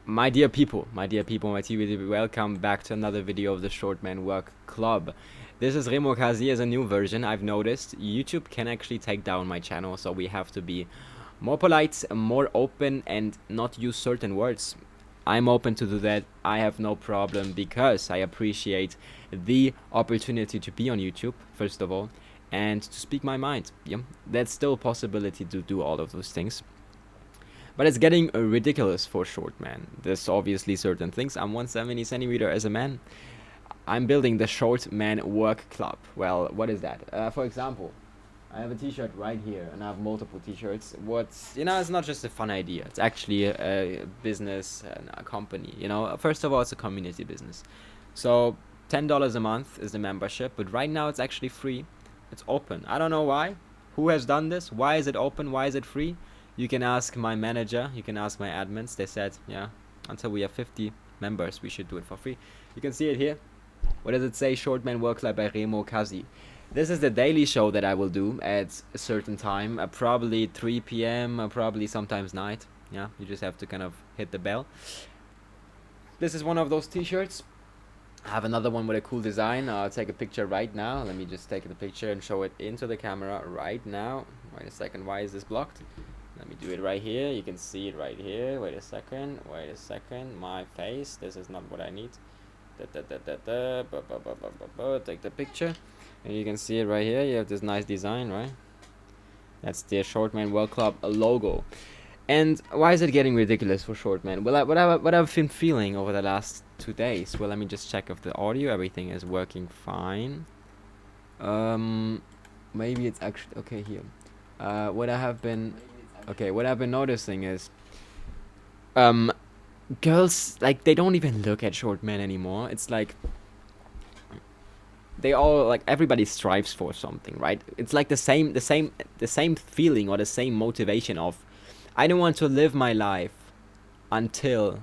My dear people, my TV, welcome back to another video of the Short Man Work Club. This is Remo Kazi as a new version. I've noticed YouTube can actually take down my channel, so we have to be more polite, more open, and not use certain words. I'm open to do that. I have no problem because I appreciate the opportunity to be on YouTube, first of all, and to speak my mind. Yeah, that's still a possibility to do all of those things. But it's getting ridiculous for short man. There's obviously certain things. I'm 170 centimeter as a man. I'm building the Short Man Work Club. Well, what is that? For example, I have a t-shirt right here, and I have multiple t-shirts. It's not just a fun idea. It's actually a business and a company. First of all, it's a community business. So $10 a month is the membership, but right now it's actually free. It's open. I don't know why. Who has done this? Why is it open? Why is it free? You can ask my manager, you can ask my admins. They said, yeah, until we have 50 members, we should do it for free. You can see it here. What does it say? Short Man Work Club by Remo Kazi. This is the daily show that I will do at a certain time, probably 3 p.m., probably sometimes night. Yeah, you just have to kind of hit the bell. This is one of those t-shirts. I have another one with a cool design. I'll take a picture right now. Let me just take the picture and show it into the camera right now. Wait a second, why is this blocked? Let me do it right here. You can see it right here. Wait a second. My face. This is not what I need. Take the picture. And you can see it right here. You have this nice design, right? That's the Short Man World Club logo. And why is it getting ridiculous for short man? Well, what I've been feeling over the last 2 days. Well, let me just check if the audio, everything is working fine. Maybe it's actually okay here. What I've been noticing is girls, like, they don't even look at short men anymore. It's like they all, like, everybody strives for something, right? It's like the same feeling or the same motivation of, I don't want to live my life until,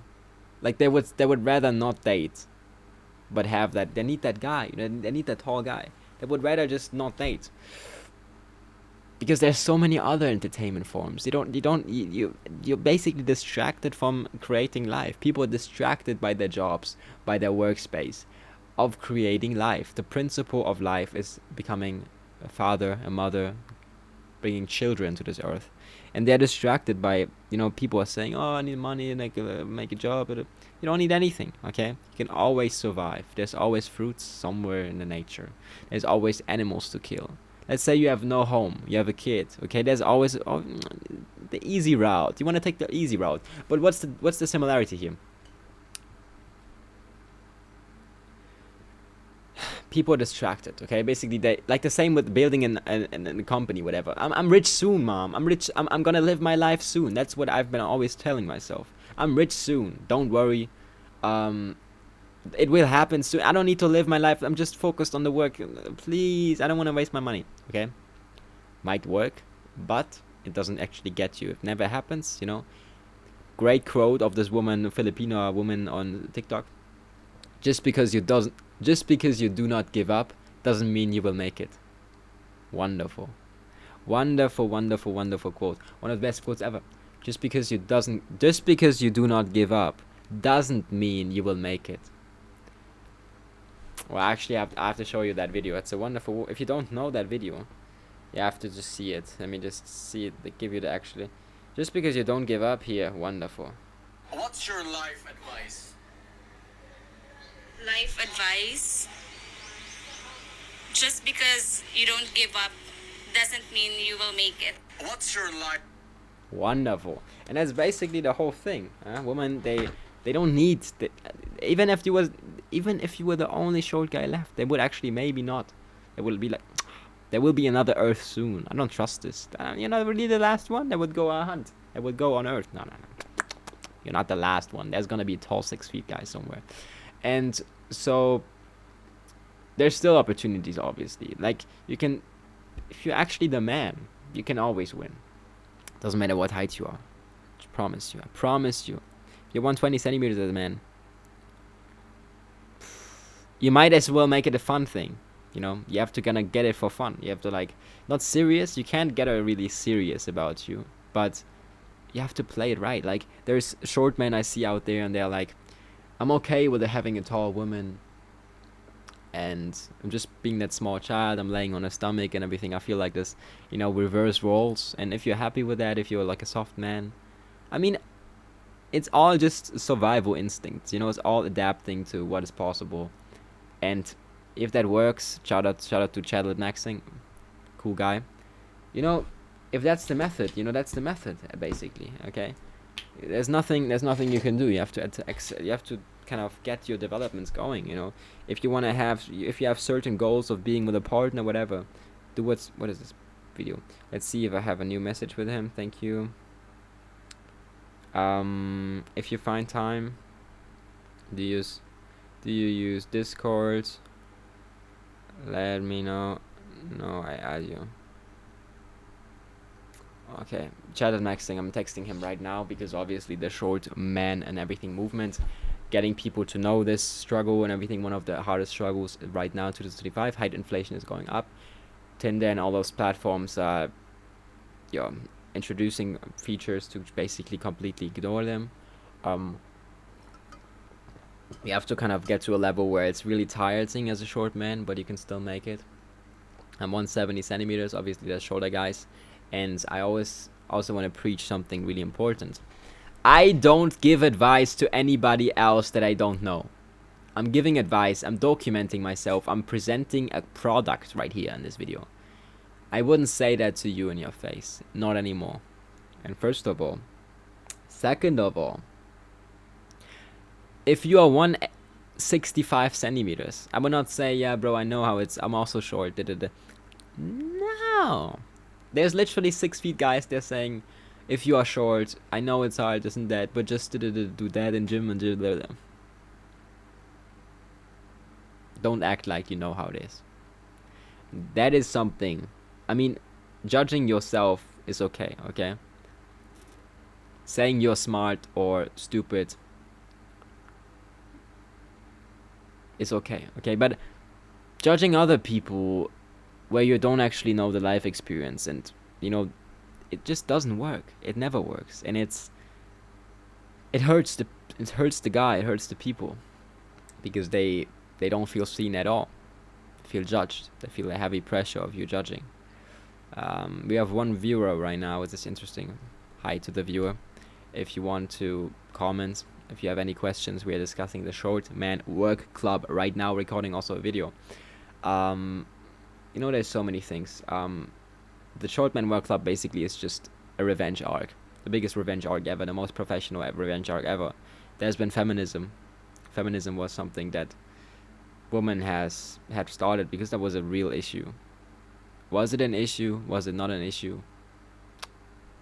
like, they would rather not date, but have that. They need that guy. They need that tall guy. They would rather just not date. Because there's so many other entertainment forms. You're basically distracted from creating life. People are distracted by their jobs, by their workspace, of creating life. The principle of life is becoming a father, a mother, bringing children to this earth. And they're distracted by, people are saying, oh, I need money, and make a job. But you don't need anything, okay? You can always survive. There's always fruits somewhere in the nature. There's always animals to kill. Let's say you have no home, you have a kid, okay? There's always the easy route. You want to take the easy route. But what's the similarity here? People are distracted, okay? Basically, they like the same with building a company, whatever. I'm rich soon, mom. I'm rich. I'm gonna live my life soon. That's what I've been always telling myself. I'm rich soon. Don't worry. It will happen soon. I don't need to live my life. I'm just focused on the work. Please, I don't want to waste my money, okay? Might work, but it doesn't actually get you. It never happens, Great quote of this woman, Filipino woman on TikTok. Just because you do not give up doesn't mean you will make it. Wonderful. Wonderful, wonderful, wonderful quote. One of the best quotes ever. Just because you do not give up doesn't mean you will make it. Well, actually, I have to show you that video. It's a wonderful. If you don't know that video, you have to just see it. Let me just see it. They give you the actually. Just because you don't give up here, wonderful. What's your life advice? Life advice: just because you don't give up doesn't mean you will make it. What's your life? Wonderful. And that's basically the whole thing. Women, they don't need even if you were the only short guy left, they would actually maybe not. It will be like, there will be another Earth soon. I don't trust this. Really the last one that would go hunt. That would go on Earth. No. You're not the last one. There's gonna be a tall 6 feet guy somewhere. And so there's still opportunities, obviously. Like, you can, if you're actually the man, you can always win. Doesn't matter what height you are. I promise you. If you're 120 centimeters as a man, you might as well make it a fun thing. You have to kind of get it for fun. You have to, like, not serious. You can't get her really serious about you, but you have to play it right. Like, there's short men I see out there, and they're like, I'm okay with having a tall woman, and I'm just being that small child. I'm laying on a stomach and everything. I feel like this, you know, reverse roles. And if you're happy with that, if you're like a soft man, I mean, it's all just survival instincts. You know, it's all adapting to what is possible. And if that works, shout out to Chadlet Maxing, cool guy. You know, if that's the method, you know, that's the method basically. Okay, there's nothing you can do. You have to kind of get your developments going. You know, if you have certain goals of being with a partner, whatever, do what is this video? Let's see if I have a new message with him. Thank you. If you find time, do you use Discord? Let me know. No, I add you. Okay, chat at maxing. I'm texting him right now because obviously the short man and everything movement, getting people to know this struggle and everything, one of the hardest struggles right now, 2025. Height inflation is going up. Tinder and all those platforms are, introducing features to basically completely ignore them. You have to kind of get to a level where it's really tiring as a short man, but you can still make it. I'm 170 centimeters, obviously there's shorter guys. And I also want to preach something really important. I don't give advice to anybody else that I don't know. I'm giving advice, I'm documenting myself, I'm presenting a product right here in this video. I wouldn't say that to you in your face, not anymore. And first of all, second of all, if you are 165 centimeters, I would not say, yeah bro, I know how I'm also short. No. There's literally 6 feet guys, they're saying, if you are short, I know it's hard, isn't that, but just do that in gym and do that. Don't act like you know how it is. That is something. I mean, judging yourself is okay, okay? Saying you're smart or stupid is okay, okay? But judging other people where you don't actually know the life experience, and you know, it just doesn't work. It never works, and it hurts the guy, it hurts the people, because they don't feel seen at all. They feel judged. They feel a heavy pressure of you judging. We have one viewer right now, which is interesting. Hi to the viewer. If you want to comment, if you have any questions, we are discussing the Short Man Work Club right now, recording also a video. You know, there's so many things. The Short Man Work Club basically is just a revenge arc. The biggest revenge arc ever, the most professional revenge arc ever. There's been feminism. Feminism was something that women had started because that was a real issue. Was it an issue? Was it not an issue?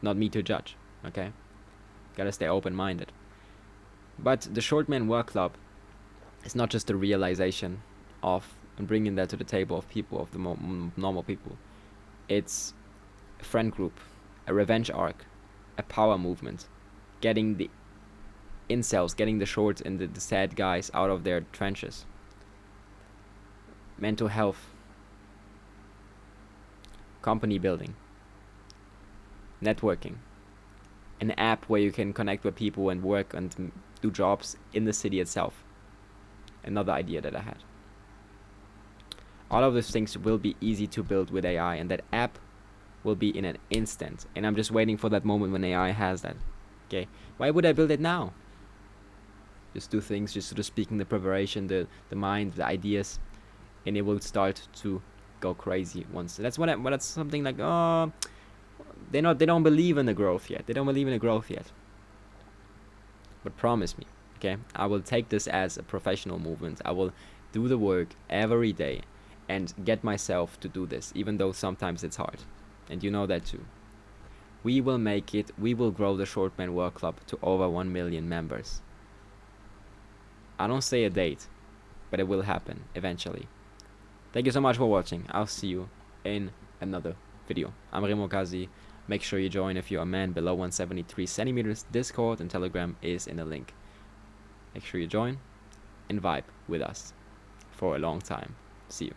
Not me to judge, okay? Gotta stay open-minded. But the Short Man Work Club is not just a realization of and bringing that to the table of people, of the normal people. It's a friend group, a revenge arc, a power movement, getting the incels, getting the shorts and the sad guys out of their trenches. Mental health, company building, networking, an app where you can connect with people and work and do jobs in the city itself. Another idea that I had. All of those things will be easy to build with AI, and that app will be in an instant. And I'm just waiting for that moment when AI has that. Okay, why would I build it now? Just do things, just sort of speaking the preparation, the mind, the ideas, and it will start to go crazy once. That's that's something like, oh, they don't believe in the growth yet. They don't believe in the growth yet. But promise me, okay, I will take this as a professional movement. I will do the work every day and get myself to do this, even though sometimes it's hard. And you know that too. We will make it. We will grow the Short Man Work Club to over 1 million members. I don't say a date, but it will happen eventually. Thank you so much for watching. I'll see you in another video. I'm Remo Kazi. Make sure you join if you're a man below 173 centimeters. Discord and Telegram is in the link. Make sure you join and vibe with us for a long time. See you.